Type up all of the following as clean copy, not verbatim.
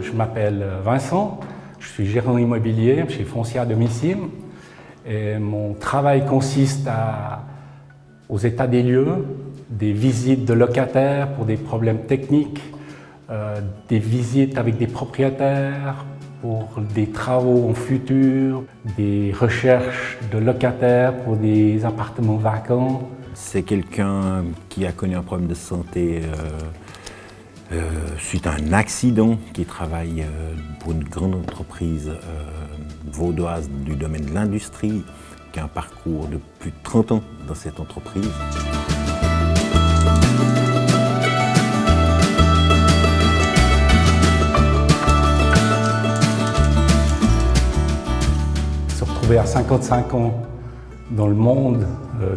Je m'appelle Vincent, je suis gérant immobilier chez Foncier à domicile et mon travail consiste aux états des lieux, des visites de locataires pour des problèmes techniques, des visites avec des propriétaires pour des travaux en futur, des recherches de locataires pour des appartements vacants. C'est quelqu'un qui a connu un problème de santé suite à un accident, qui travaille pour une grande entreprise vaudoise du domaine de l'industrie, qui a un parcours de plus de 30 ans dans cette entreprise. Se retrouver à 55 ans dans le monde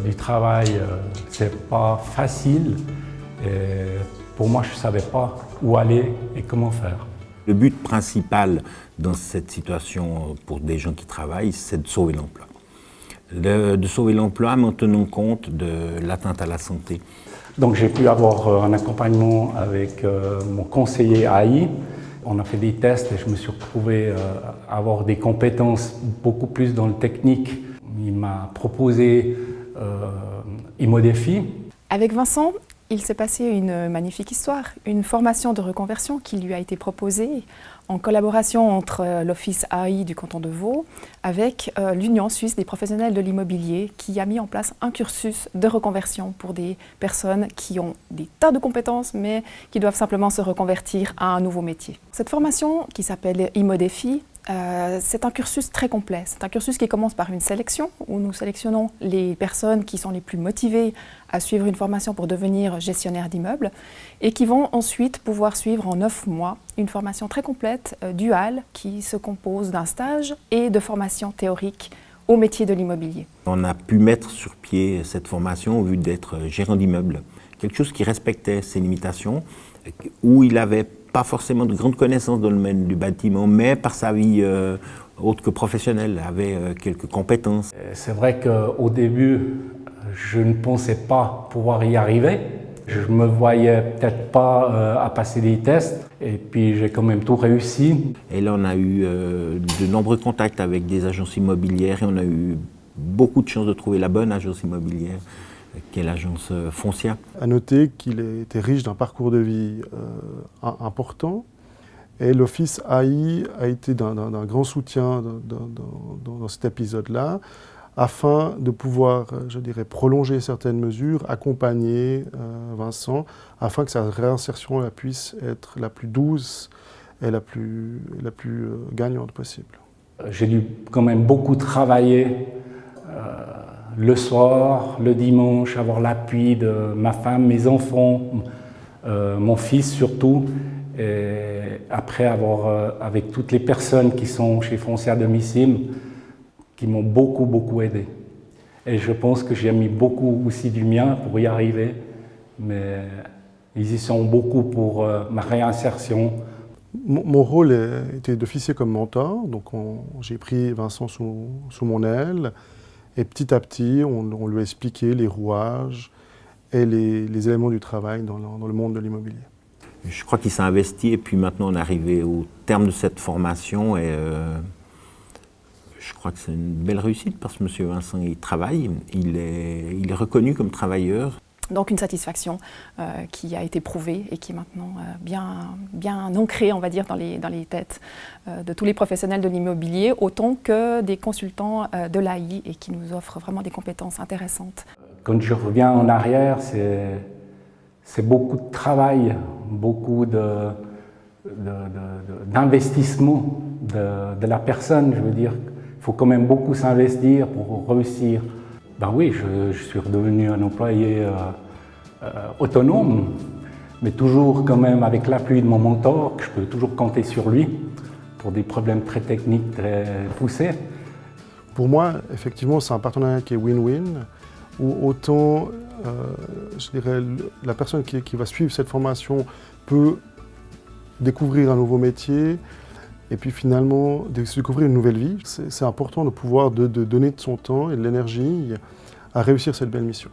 du travail, c'est pas facile. Et pour moi, je ne savais pas où aller et comment faire. Le but principal dans cette situation pour des gens qui travaillent, c'est de sauver l'emploi. De sauver l'emploi, mais en tenant compte de l'atteinte à la santé. Donc j'ai pu avoir un accompagnement avec mon conseiller AI. On a fait des tests et je me suis retrouvé à avoir des compétences beaucoup plus dans le technique. Il m'a proposé IMODEFI. Avec Vincent, il s'est passé une magnifique histoire, une formation de reconversion qui lui a été proposée en collaboration entre l'Office AI du canton de Vaud avec l'Union suisse des professionnels de l'immobilier qui a mis en place un cursus de reconversion pour des personnes qui ont des tas de compétences mais qui doivent simplement se reconvertir à un nouveau métier. Cette formation qui s'appelle IMODEFI, c'est un cursus très complet. C'est un cursus qui commence par une sélection où nous sélectionnons les personnes qui sont les plus motivées à suivre une formation pour devenir gestionnaire d'immeubles et qui vont ensuite pouvoir suivre en 9 mois une formation très complète, duale, qui se compose d'un stage et de formation théorique au métier de l'immobilier. On a pu mettre sur pied cette formation au vu d'être gérant d'immeuble, quelque chose qui respectait ses limitations, où il avait pas forcément de grandes connaissances dans le domaine du bâtiment, mais par sa vie autre que professionnelle, avait quelques compétences. C'est vrai qu'au début, je ne pensais pas pouvoir y arriver. Je ne me voyais peut-être pas à passer des tests, et puis j'ai quand même tout réussi. Et là, on a eu de nombreux contacts avec des agences immobilières et on a eu beaucoup de chance de trouver la bonne agence immobilière, qui est l'agence Foncia. À noter qu'il était riche d'un parcours de vie important et l'Office AI a été d'un grand soutien dans cet épisode-là afin de pouvoir, je dirais, prolonger certaines mesures, accompagner Vincent afin que sa réinsertion puisse être la plus douce et la plus gagnante possible. J'ai dû quand même beaucoup travailler le soir, le dimanche, avoir l'appui de ma femme, mes enfants, mon fils surtout. Et après avec toutes les personnes qui sont chez Foncier à domicile, qui m'ont beaucoup aidé. Et je pense que j'ai mis beaucoup aussi du mien pour y arriver, mais ils y sont beaucoup pour ma réinsertion. Mon rôle était d'officier comme mentor, donc j'ai pris Vincent sous mon aile. Et petit à petit, on lui a expliqué les rouages et les éléments du travail dans le monde de l'immobilier. Je crois qu'il s'est investi et puis maintenant on est arrivé au terme de cette formation et je crois que c'est une belle réussite parce que M. Vincent il travaille, il est reconnu comme travailleur. Donc une satisfaction qui a été prouvée et qui est maintenant bien ancrée, on va dire, dans les têtes de tous les professionnels de l'immobilier, autant que des consultants de l'AI et qui nous offrent vraiment des compétences intéressantes. Quand je reviens en arrière, c'est beaucoup de travail, beaucoup d'investissement de la personne. Je veux dire, il faut quand même beaucoup s'investir pour réussir. Ben oui, je suis redevenu un employé autonome, mais toujours quand même avec l'appui de mon mentor, que je peux toujours compter sur lui pour des problèmes très techniques, très poussés. Pour moi, effectivement, c'est un partenariat qui est win-win, où autant, je dirais, la personne qui va suivre cette formation peut découvrir un nouveau métier, et puis finalement découvrir une nouvelle vie. C'est important de pouvoir donner de son temps et de l'énergie à réussir cette belle mission.